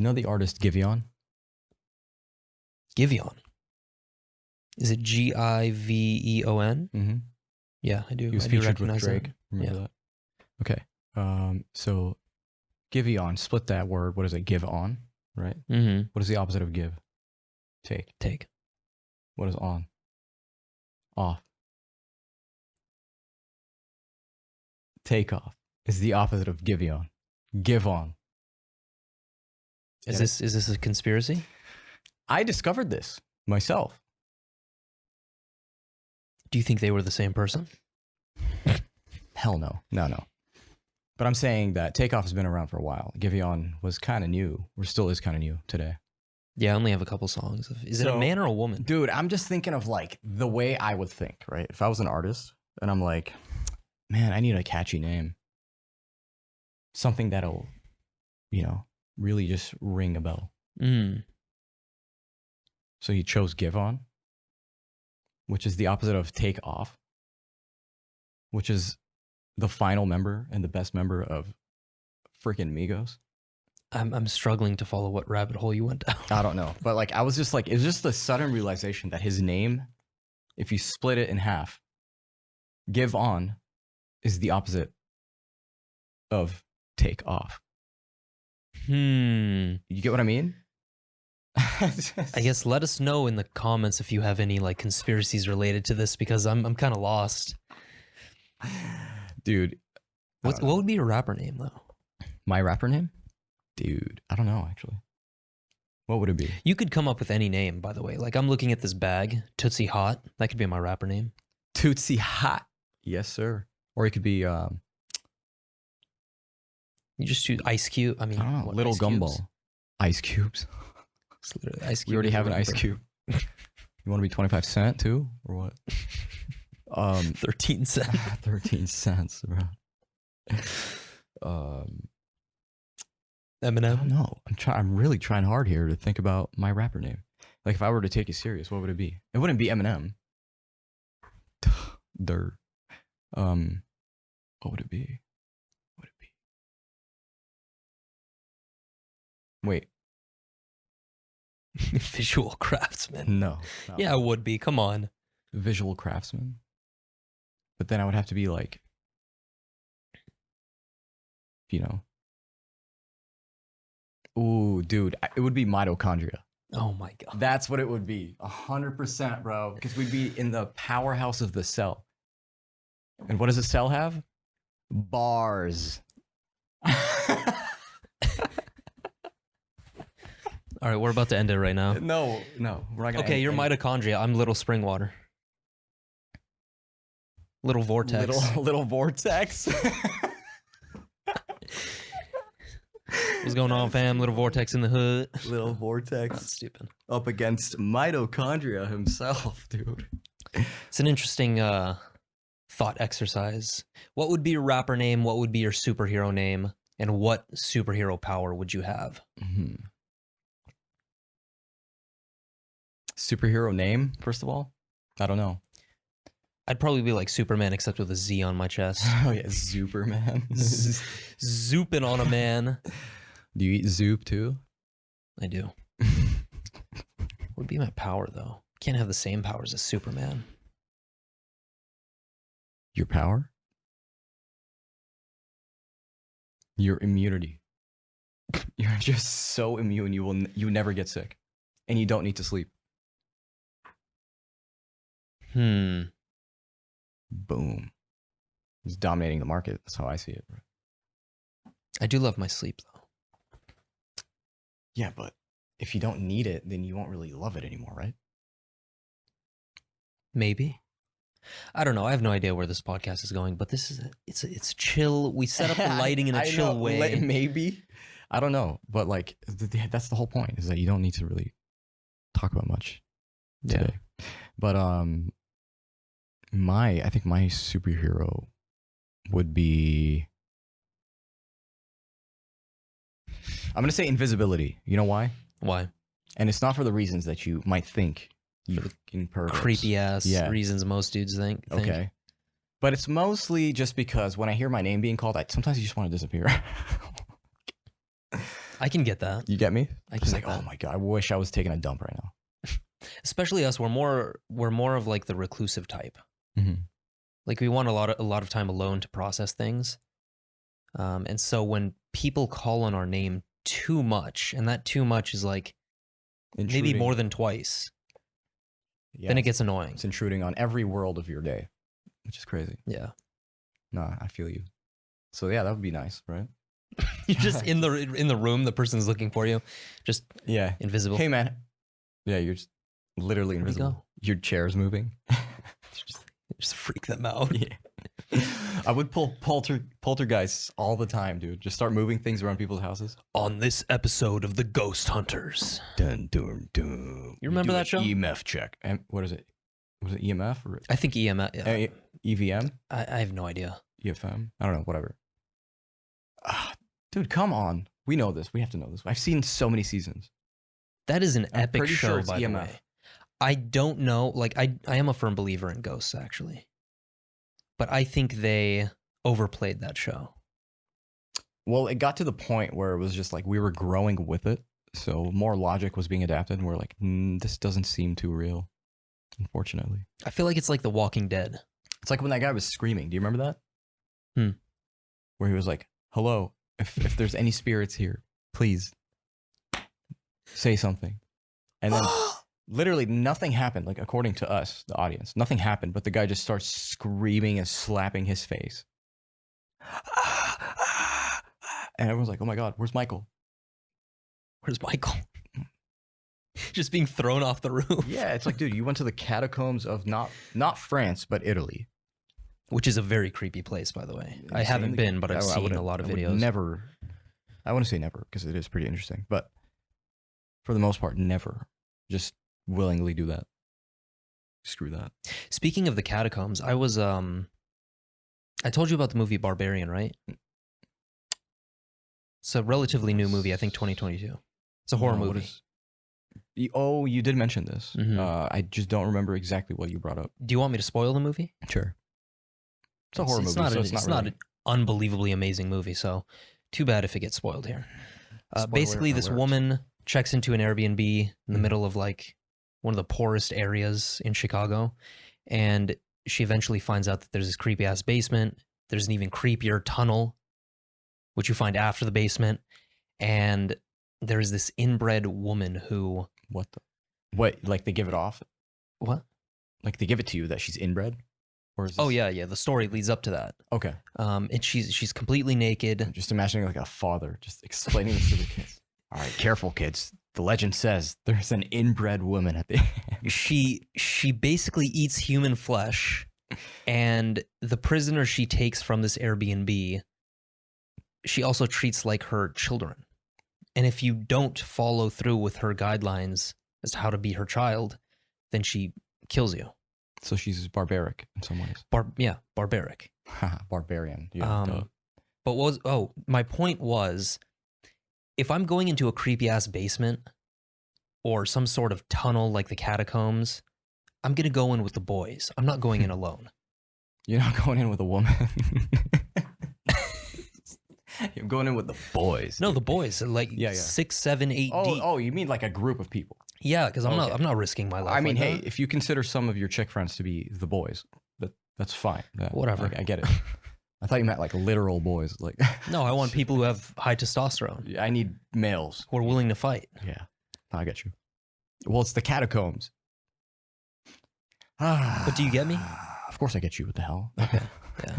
You know the artist GIVEON? GIVEON. Is it Giveon? Mm-hmm. Yeah, I do. He was I do featured with recognize Drake. that. Remember Yeah. that? Okay. So GIVEON, split that word. What is it? Give on, right? Mm-hmm. What is the opposite of give? Take. Take. What is on? Off. Take off is the opposite of GIVEON. Give on. Is this a conspiracy? I discovered this myself. Do you think they were the same person? Hell no. No. But I'm saying that Takeoff has been around for a while. GIVEON was kind of new, or still is kind of new today. Yeah, I only have a couple songs. Is it a man or a woman? Dude, I'm just thinking of like the way I would think, right? If I was an artist and I'm like, man, I need a catchy name. Something that'll, really just ring a bell. Mm. So he chose GIVEON, which is the opposite of Take Off, which is the final member and the best member of freaking Migos. I'm struggling to follow what rabbit hole you went down. I don't know. But like, I was just like, it was just the sudden realization that his name, if you split it in half, GIVEON is the opposite of Take Off. You get what I mean? I guess let us know in the comments if you have any like conspiracies related to this, because I'm kind of lost. Dude. What would be your rapper name though? My rapper name? Dude, I don't know actually. What would it be? You could come up with any name, by the way. Like I'm looking at this bag, Tootsie Hot. That could be my rapper name. Tootsie Hot. Yes, sir. Or it could be you just choose Ice Cube. I mean, I don't know, what, Little Ice Gumball. Cubes? Ice cubes. It's literally Ice Cube. We already have an rapper. Ice Cube. You want to be 25 cent too, or what? 13 cents. 13 cents, bro. I Eminem. don't know. I'm really trying hard here to think about my rapper name. Like if I were to take it serious, what would it be? It wouldn't be Eminem. Dirt. What would it be? What would it be? Wait. Visual craftsman. No. Yeah, it would be. Come on. Visual craftsman. But then I would have to be like, ooh, dude, it would be mitochondria. Oh my God. That's what it would be. 100%, bro. Because we'd be in the powerhouse of the cell. And what does a cell have? Bars. All right, we're about to end it right now. No, we're not gonna. Okay, you're mitochondria. I'm little spring water. Little vortex. Little vortex. What's going on, fam? Little vortex in the hood. Little vortex. That's stupid. Up against mitochondria himself, dude. It's an interesting thought exercise. What would be your rapper name? What would be your superhero name? And what superhero power would you have? Mm-hmm. Superhero name, first of all? I don't know. I'd probably be like Superman, except with a Z on my chest. Oh yeah, Superman. Zooping on a man. Do you eat Zoop too? I do. What would be my power, though? Can't have the same powers as Superman. Your power? Your immunity. You're just so immune. You never get sick, and you don't need to sleep. Boom. He's dominating the market. That's how I see it. I do love my sleep, though. Yeah, but if you don't need it, then you won't really love it anymore, right? Maybe. I don't know. I have no idea where this podcast is going, but this is it's chill. We set up the lighting in a chill way. Maybe. I don't know, but like that's the whole point, is that you don't need to really talk about much today. Yeah. But I think my superhero would be, I'm going to say invisibility. You know why? Why? And it's not for the reasons that you might think. You fucking perverts. Creepy ass reasons most dudes think. Okay. But it's mostly just because when I hear my name being called, sometimes I just want to disappear. I can get that. You get me? I It's can like, get oh that. my God, I wish I was taking a dump right now. Especially us, we're more of like the reclusive type. Mm-hmm. Like we want a lot of time alone to process things. And so when people call on our name too much, and that too much is like maybe more than twice, then it gets annoying. It's intruding on every world of your day, which is crazy. Yeah. No, I feel you. So yeah, that would be nice, right? You're just in the room, the person's looking for you, just invisible. Hey man. Yeah, you're just literally invisible. Your chair's moving. Just freak them out. Yeah. I would pull poltergeists all the time, dude. Just start moving things around people's houses. On this episode of The Ghost Hunters. Dun, dun, dun. You remember that show? EMF check. What is it? Was it EMF? Or I think EMF. Yeah. EVM? I have no idea. EFM? I don't know. Whatever. Dude, come on. We know this. We have to know this. I've seen so many seasons. That is an epic pretty show, sure it's by EMF. the way. I don't know. Like, I am a firm believer in ghosts, actually. But I think they overplayed that show. Well, it got to the point where it was just like we were growing with it. So more logic was being adapted. And we're like, this doesn't seem too real, unfortunately. I feel like it's like The Walking Dead. It's like when that guy was screaming. Do you remember that? Hmm. Where he was like, hello, if there's any spirits here, please say something. And then literally nothing happened. Like, according to us, the audience, nothing happened. But the guy just starts screaming and slapping his face. And everyone's like, oh my God, where's Michael? Where's Michael? Just being thrown off the roof. Yeah, it's like, dude, you went to the catacombs of not France, but Italy. Which is a very creepy place, by the way. I haven't been, but I've seen a lot of videos. Never. I want to say never, because it is pretty interesting. But for the most part, never. Just willingly do that. Screw that. Speaking of the catacombs, I was I told you about the movie Barbarian, right? It's a relatively new movie, I think 2022. It's a horror movie. Oh, you did mention this. Mm-hmm. I just don't remember exactly what you brought up. Do you want me to spoil the movie? Sure. It's a horror movie. It's not an unbelievably amazing movie, so too bad if it gets spoiled here. Basically, this woman checks into an Airbnb in the middle of like one of the poorest areas in Chicago, and she eventually finds out that there's this creepy ass basement. There's an even creepier tunnel, which you find after the basement, and there is this inbred woman who... What, like they give it off? What? Like they give it to you that she's inbred? Or is this... Oh, yeah. The story leads up to that. Okay. And she's completely naked. I'm just imagining like a father just explaining this to the kids. All right, careful, kids. The legend says there's an inbred woman at the end. She basically eats human flesh, and the prisoner she takes from this Airbnb, she also treats like her children. And if you don't follow through with her guidelines as to how to be her child, then she kills you. So she's barbaric in some ways. Barbaric. Barbarian. Yeah. But my point was, if I'm going into a creepy ass basement or some sort of tunnel like the catacombs, I'm going to go in with the boys. I'm not going in alone. You're not going in with a woman. You're going in with the boys. No, the boys, like 6, 7, 8 deep. Oh, you mean like a group of people? Yeah, because I'm not risking my life. I mean, like hey, that. if you consider some of your chick friends to be the boys, that's fine. Whatever. I get it. I thought you meant like literal boys. Like no, I want people who have high testosterone. I need males who are willing to fight. Yeah, I get you. Well, it's the catacombs. But do you get me? Of course I get you. What the hell? Okay. Yeah.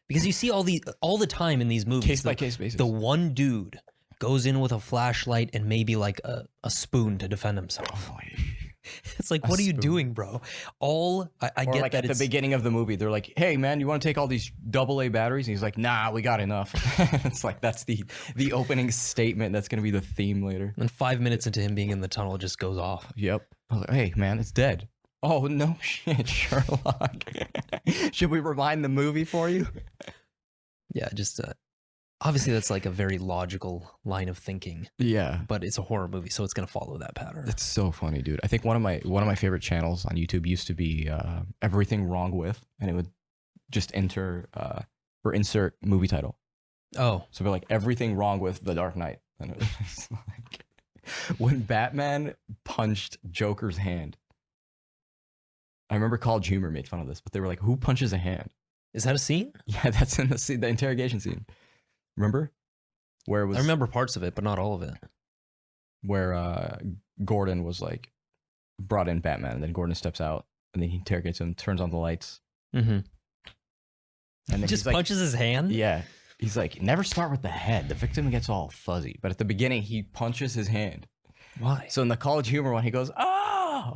Because you see all the time in these movies, case by case basis. The one dude goes in with a flashlight and maybe like a spoon to defend himself. Oh, it's like, what are you doing, bro? I get like that at the beginning of the movie, they're like, "Hey, man, you want to take all these AA batteries?" And he's like, "Nah, we got enough." It's like that's the opening statement. That's gonna be the theme later. And 5 minutes into him being in the tunnel, it just goes off. Yep. I was like, "Hey, man, it's dead." Oh, no shit, Sherlock. Should we rewind the movie for you? Yeah, just obviously that's like a very logical line of thinking. Yeah. But it's a horror movie, so it's going to follow that pattern. It's so funny, dude. I think one of my favorite channels on YouTube used to be Everything Wrong With, and it would just insert movie title. Oh. So it'd be like Everything Wrong with The Dark Knight. And it was like when Batman punched Joker's hand. I remember College Humor made fun of this, but they were like, "Who punches a hand?" Is that a scene? Yeah, that's in the interrogation scene. Remember? Where it was? I remember parts of it, but not all of it. Where Gordon was like brought in Batman, and then Gordon steps out, and then he interrogates him, turns on the lights, Mm-hmm. and then He just he's punches his hand? like, "Yeah." He's like, "Never start with the head. The victim gets all fuzzy." But at the beginning, he punches his hand. Why? So in the College Humor one, he goes, "Oh,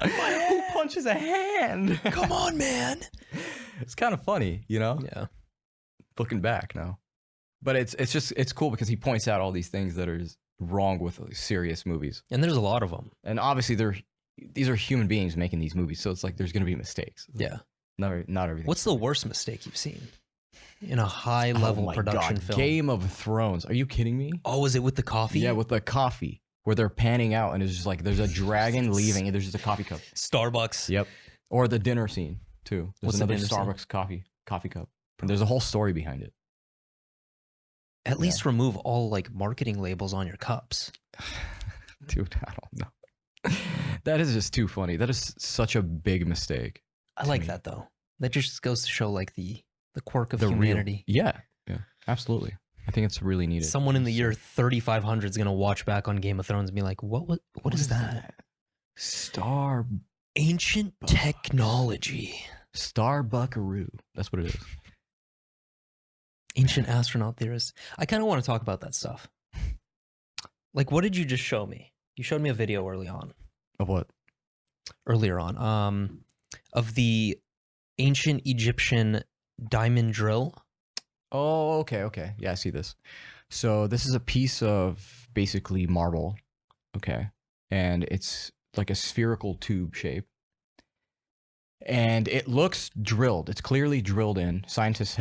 who punches a hand?" Come on, man. It's kind of funny, you know? Yeah. Looking back now. But it's cool because he points out all these things that are wrong with serious movies. And there's a lot of them. And obviously these are human beings making these movies, so it's like there's going to be mistakes. Yeah. Not everything. What's the worst mistake you've seen in a high-level production film? Game of Thrones. Are you kidding me? Oh, is it with the coffee? Yeah, with the coffee, where they're panning out and it's just like there's a dragon leaving and there's just a coffee cup. Starbucks. Yep. Or the dinner scene too. There's What's the another dinner scene? Starbucks coffee cup. And there's a whole story behind it. At least remove all like marketing labels on your cups. Dude, I don't know. That is just too funny. That is such a big mistake. I like that though. That just goes to show like the quirk of The real- humanity. Yeah, absolutely. I think it's really needed. Someone in the year 3500 is gonna watch back on Game of Thrones and be like, what is that? Star Ancient technology. Buckaroo. That's what it is. Ancient astronaut theorists. I kind of want to talk about that stuff. Like, what did you just show me? You showed me a video earlier on. Of what? Of the ancient Egyptian diamond drill. Oh, okay. Yeah, I see this. So this is a piece of basically marble. Okay. And it's like a spherical tube shape. And it looks drilled. It's clearly drilled in. Scientists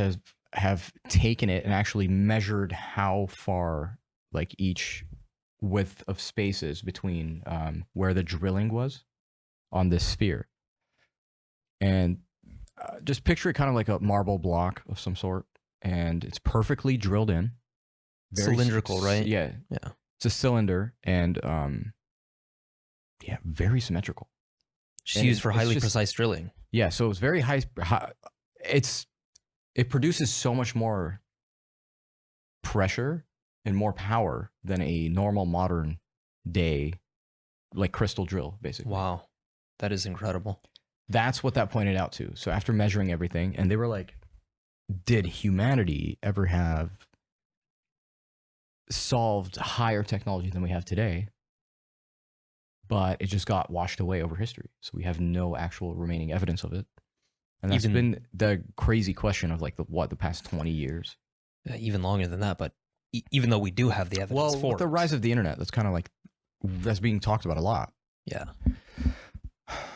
have taken it and actually measured how far like each width of spaces between where the drilling was on this sphere. And just picture it kind of like a marble block of some sort. And it's perfectly drilled in. Cylindrical, right? Yeah. Yeah. It's a cylinder and very symmetrical. Just used for highly precise drilling. Yeah, so it's very high. It produces so much more pressure and more power than a normal modern day like crystal drill, basically. Wow. That is incredible. That's what that pointed out to. So after measuring everything, and they were like, did humanity ever have solved higher technology than we have today? But it just got washed away over history. So we have no actual remaining evidence of it. And that's been the crazy question of like the past 20 years. Even longer than that, but even though we do have the evidence for with the rise of the internet, that's kind of like, that's being talked about a lot. Yeah.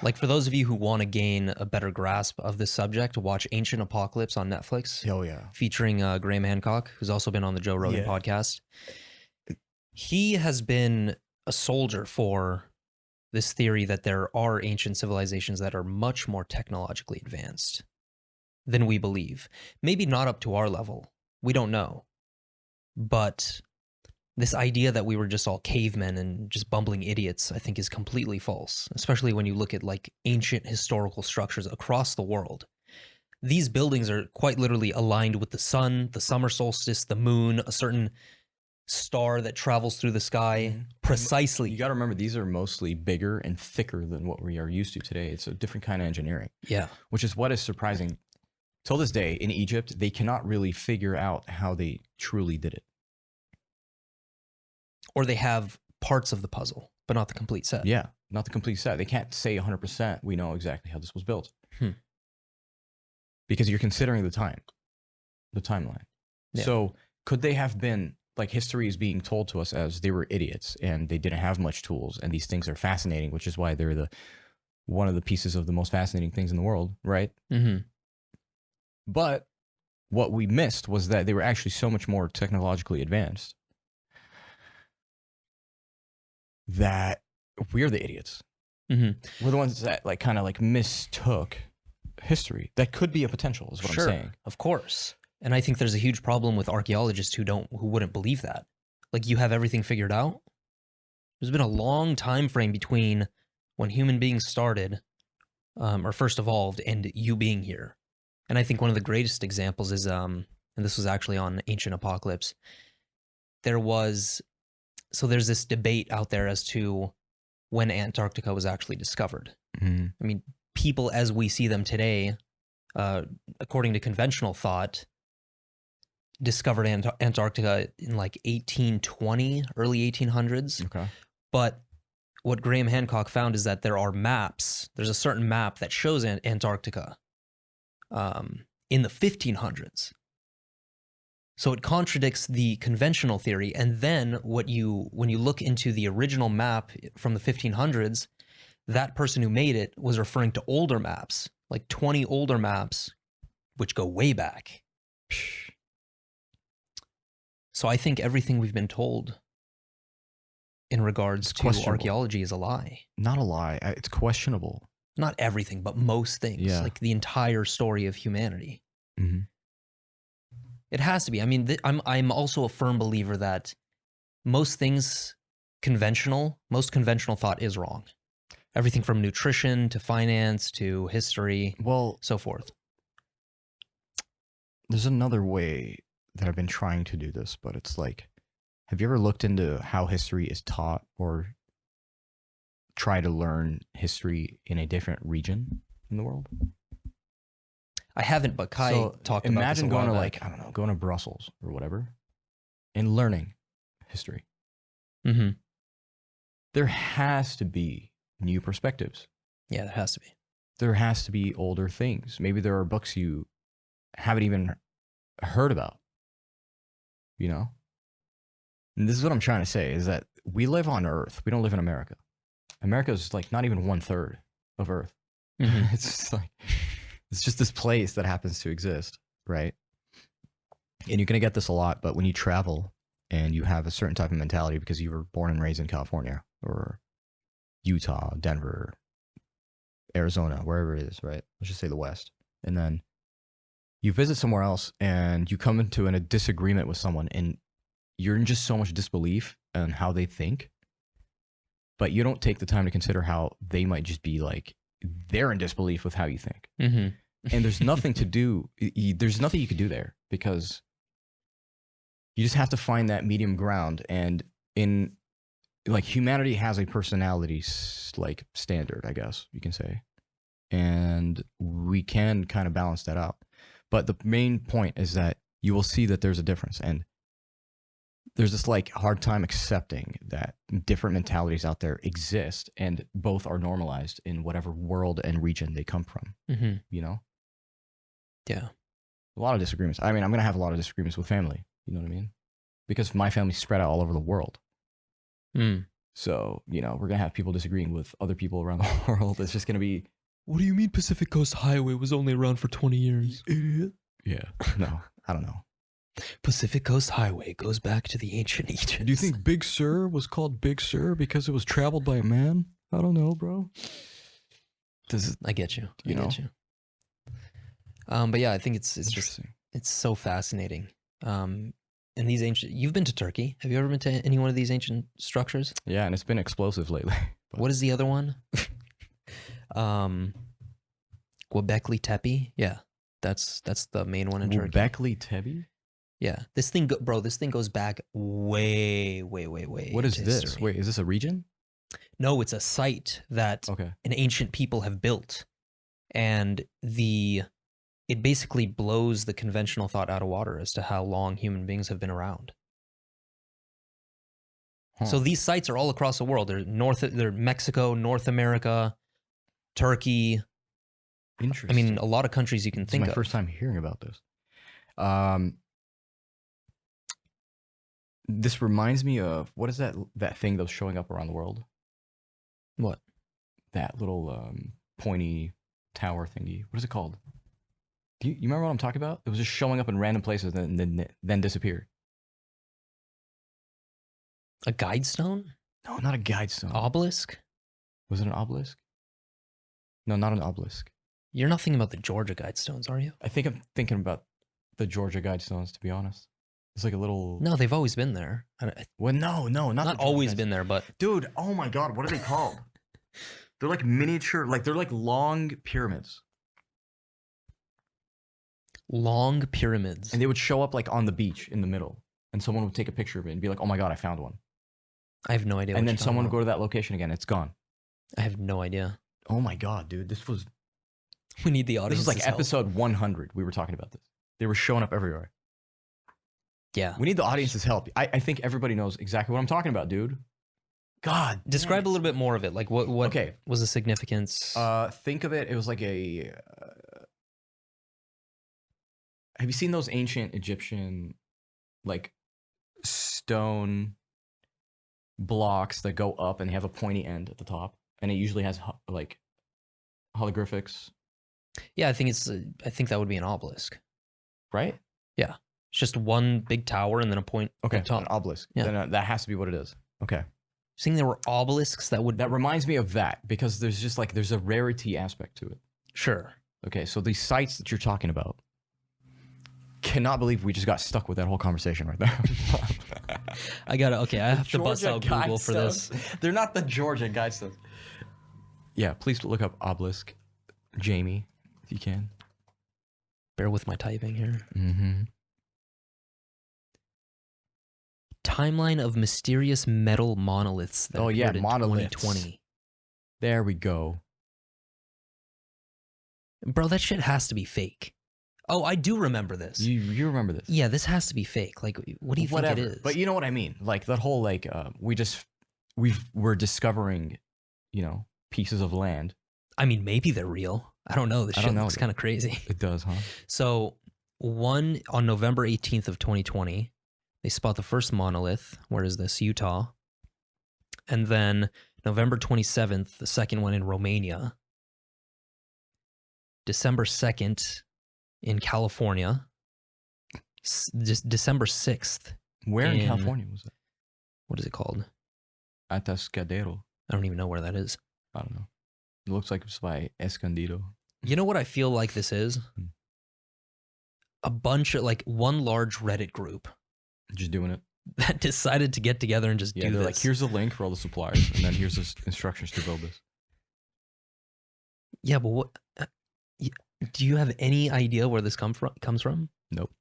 Like for those of you who want to gain a better grasp of this subject, watch Ancient Apocalypse on Netflix. Oh yeah. Featuring Graham Hancock, who's also been on the Joe Rogan podcast. He has been a soldier for this theory that there are ancient civilizations that are much more technologically advanced than we believe. Maybe not up to our level. We don't know. But this idea that we were just all cavemen and just bumbling idiots, I think is completely false, especially when you look at like ancient historical structures across the world. These buildings are quite literally aligned with the sun, the summer solstice, the moon, a certain star that travels through the sky precisely. You got to remember, these are mostly bigger and thicker than what we are used to today. It's a different kind of engineering. Yeah. Which is what is surprising. Till this day, in Egypt, they cannot really figure out how they truly did it. Or they have parts of the puzzle, but not the complete set. Yeah, not the complete set. They can't say 100% we know exactly how this was built. Because you're considering the timeline. Yeah. So could they have been, like, history is being told to us as they were idiots and they didn't have much tools and these things are fascinating, which is why they're one of the pieces of the most fascinating things in the world, right? Mm-hmm. But what we missed was that they were actually so much more technologically advanced that we're the idiots. Mm-hmm. We're the ones that like kind of like mistook history. That could be a potential, is what I'm saying. Of course. And I think there's a huge problem with archaeologists who wouldn't believe that. like you have everything figured out. There's been a long time frame between when human beings started or first evolved and you being here. And I think one of the greatest examples is, and this was actually on Ancient Apocalypse, there's this debate out there as to when Antarctica was actually discovered. Mm-hmm. I mean, people as we see them today, according to conventional thought, discovered Antarctica in like 1820, early 1800s. Okay. But what Graham Hancock found is that there are maps. There's a certain map that shows Antarctica in the 1500s. So it contradicts the conventional theory. And then when you look into the original map from the 1500s, that person who made it was referring to older maps, like 20 older maps, which go way back. So I think everything we've been told in regards to archaeology is a lie. Not a lie. It's questionable. Not everything, but most things. Yeah. Like the entire story of humanity. Mm-hmm. It has to be. I mean, I'm also a firm believer that most things most conventional thought is wrong. Everything from nutrition to finance to history, so forth. There's another way that I've been trying to do this, but it's like, have you ever looked into how history is taught or try to learn history in a different region in the world? I haven't, but Kai talked about this a while back. Imagine going to like, I don't know, going to Brussels or whatever and learning history. Mm-hmm. There has to be new perspectives. Yeah, there has to be. There has to be older things. Maybe there are books you haven't even heard about, you know? And this is what I'm trying to say, is that we live on Earth. We don't live in America. America is like not even 1/3 of Earth. Mm-hmm. It's just like, it's just this place that happens to exist, right? And you're going to get this a lot, but when you travel and you have a certain type of mentality because you were born and raised in California or Utah, Denver, Arizona, wherever it is, right? Let's just say the West. And then you visit somewhere else and you come into a disagreement with someone and you're in just so much disbelief on how they think, but you don't take the time to consider how they might just be like, they're in disbelief with how you think. Mm-hmm. And there's nothing to do. There's nothing you could do there because you just have to find that medium ground. And in like humanity has a personality like standard, I guess you can say. And we can kind of balance that out. But the main point is that you will see that there's a difference. And there's this like hard time accepting that different mentalities out there exist and both are normalized in whatever world and region they come from, Mm-hmm. you know? Yeah. A lot of disagreements. I mean, I'm going to have a lot of disagreements with family. You know what I mean? Because my family's spread out all over the world. Mm. So, you know, we're going to have people disagreeing with other people around the world. It's just going to be, what do you mean Pacific Coast Highway was only around for 20 years? Idiot. Yeah. No, I don't know. Pacific Coast Highway goes back to the ancient Egypt. Do you think Big Sur was called Big Sur because it was traveled by a man? I don't know, bro. I get you. I You know? get you. But yeah, I think it's just Interesting. it's so fascinating. And these ancient. You've been to Turkey. Have you ever been to any one of these ancient structures? Yeah, and it's been explosive lately. What is the other one? Göbekli Tepe. Yeah, that's the main one in Turkey. Göbekli Tepe? Yeah, this thing, bro. This thing goes back way. What is into this? history. Wait, is this a region? No, it's a site that Okay. an ancient people have built, and it basically blows the conventional thought out of water as to how long human beings have been around. Huh. So these sites are all across the world. They're Mexico, North America, Turkey. Interesting. I mean, a lot of countries you can think It's my of. first time hearing about this. This reminds me of, what is that thing that was showing up around the world? What? That little pointy tower thingy. What is it called? Do you remember what I'm talking about? It was just showing up in random places and then disappeared. A guide stone? No, not a guide stone. Obelisk? Was it an obelisk? No, not an obelisk. You're not thinking about the Georgia guide stones, are you? I think I'm thinking about the Georgia guide stones, to be honest. It's like a little. No, they've always been there. Well, no, Not always been there, but dude. Oh my god, what are they called? They're like miniature, like they're like long pyramids. Long pyramids. And they would show up like on the beach in the middle, and someone would take a picture of it and be like, "Oh my god, I found one." I have no idea. And then someone would go to that location again. It's gone. I have no idea. Oh my god, dude, this was. We need the audience. This was like episode 100. We were talking about this. They were showing up everywhere. Yeah. We need the audience's help. I think everybody knows exactly what I'm talking about, dude. God. Describe a little bit more of it. Like what okay. was the significance? Think of it. It was like a. Have you seen those ancient Egyptian, like, stone blocks that go up and they have a pointy end at the top, and it usually has like holographics? Yeah, I think that would be an obelisk, right? Yeah, it's just one big tower and then a point. Okay, at the top. An obelisk. Yeah, then, that has to be what it is. Okay. Seeing there were obelisks that would. That reminds me of that because there's just like there's a rarity aspect to it. Sure. Okay, so these sites that you're talking about. Cannot believe we just got stuck with that whole conversation right there. I have to bust out Google for this. They're not the Georgia guidestones. Yeah, please look up obelisk, Jamie, if you can. Bear with my typing here. Mm-hmm. Timeline of mysterious metal monoliths that appeared in monoliths. 2020. There we go. Bro, that shit has to be fake. Oh, I do remember this. You remember this? Yeah, this has to be fake. Like, what do you think it is? But you know what I mean? Like that whole like we're discovering, pieces of land. I mean, maybe they're real. I don't know. This shit looks kind of crazy. It does, huh? So, on November 18th of 2020, they spot the first monolith. Where is this? Utah. And then November 27th, the second one in Romania. December 2nd. In California, December 6th. Where in California was it? What is it called? Atascadero. I don't even know where that is. I don't know. It looks like it's by Escondido. You know what I feel like this is? A bunch of, like, one large Reddit group. Just doing it. That decided to get together and just do this. Like, here's the link for all the suppliers, and then here's the instructions to build this. Yeah, but what... Do you have any idea where this comes from? Nope.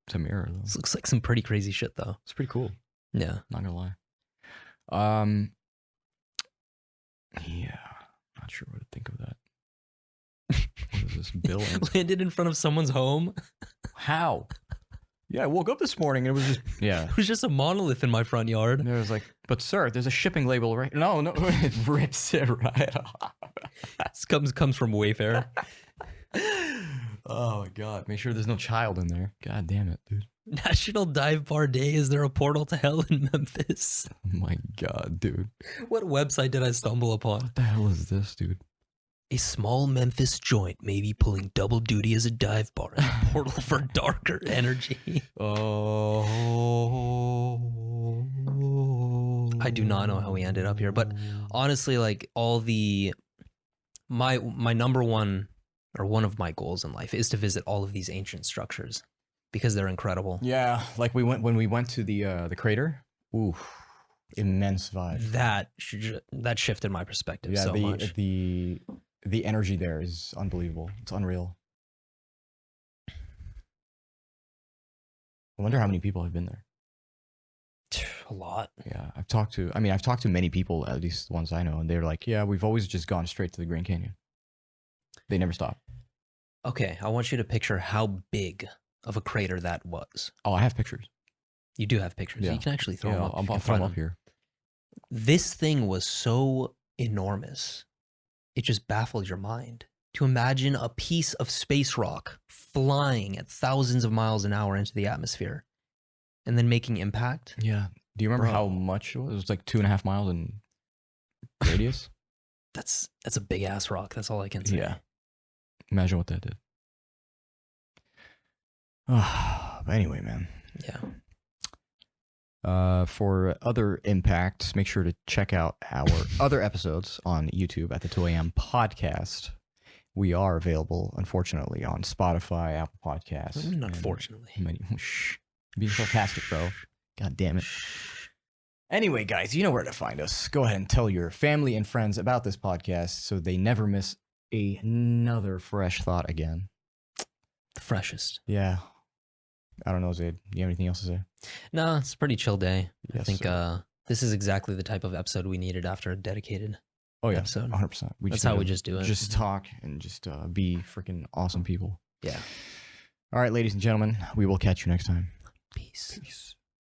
It's a mirror, though. This looks like some pretty crazy shit, though. It's pretty cool. Yeah. Not gonna lie. Yeah. Not sure what to think of that. What is this? Bill landed in front of someone's home? How? Yeah, I woke up this morning and it was just... Yeah. It was just a monolith in my front yard. And it was like, but sir, there's a shipping label right... No, it rips it right off. This comes from Wayfair. Oh my god, make sure there's no child in there. God damn it, dude. National Dive Bar Day. Is there a portal to hell in Memphis? Oh my god, dude. What website did I stumble upon? What the hell is this, dude? A small Memphis joint may be pulling double duty as a dive bar and a portal for darker energy. Oh. I do not know how we ended up here, but honestly, like my number one or one of my goals in life is to visit all of these ancient structures because they're incredible. Yeah, like when we went to the crater. Ooh, immense vibe. That shifted my perspective so much. The energy there is unbelievable. It's unreal. I wonder how many people have been there. A lot. Yeah, I've talked to many people, at least the ones I know, and they're like, yeah, we've always just gone straight to the Grand Canyon. They never stop. Okay, I want you to picture how big of a crater that was. Oh, I have pictures. You do have pictures. Yeah. You can actually throw them up. I'll throw them up here. This thing was so enormous. It just baffled your mind. To imagine a piece of space rock flying at thousands of miles an hour into the atmosphere and then making impact. Yeah. Do you remember how much it was? It was like 2.5 miles in radius. That's a big ass rock. That's all I can say. Yeah. Imagine what that did. But anyway, man. Yeah. For other impacts, make sure to check out our other episodes on YouTube at the 2 a.m. podcast. We are available, unfortunately, on Spotify, Apple Podcasts. Unfortunately. Being sarcastic, bro. God damn it. Anyway, guys, you know where to find us. Go ahead and tell your family and friends about this podcast so they never miss another fresh thought again. The freshest. Yeah. I don't know, Zaid. Do you have anything else to say? No, it's a pretty chill day. Yes, I think this is exactly the type of episode we needed after a dedicated episode. 100%. That's how we just do it. Just talk and just be freaking awesome people. Yeah. All right, ladies and gentlemen, we will catch you next time. Peace. Peace.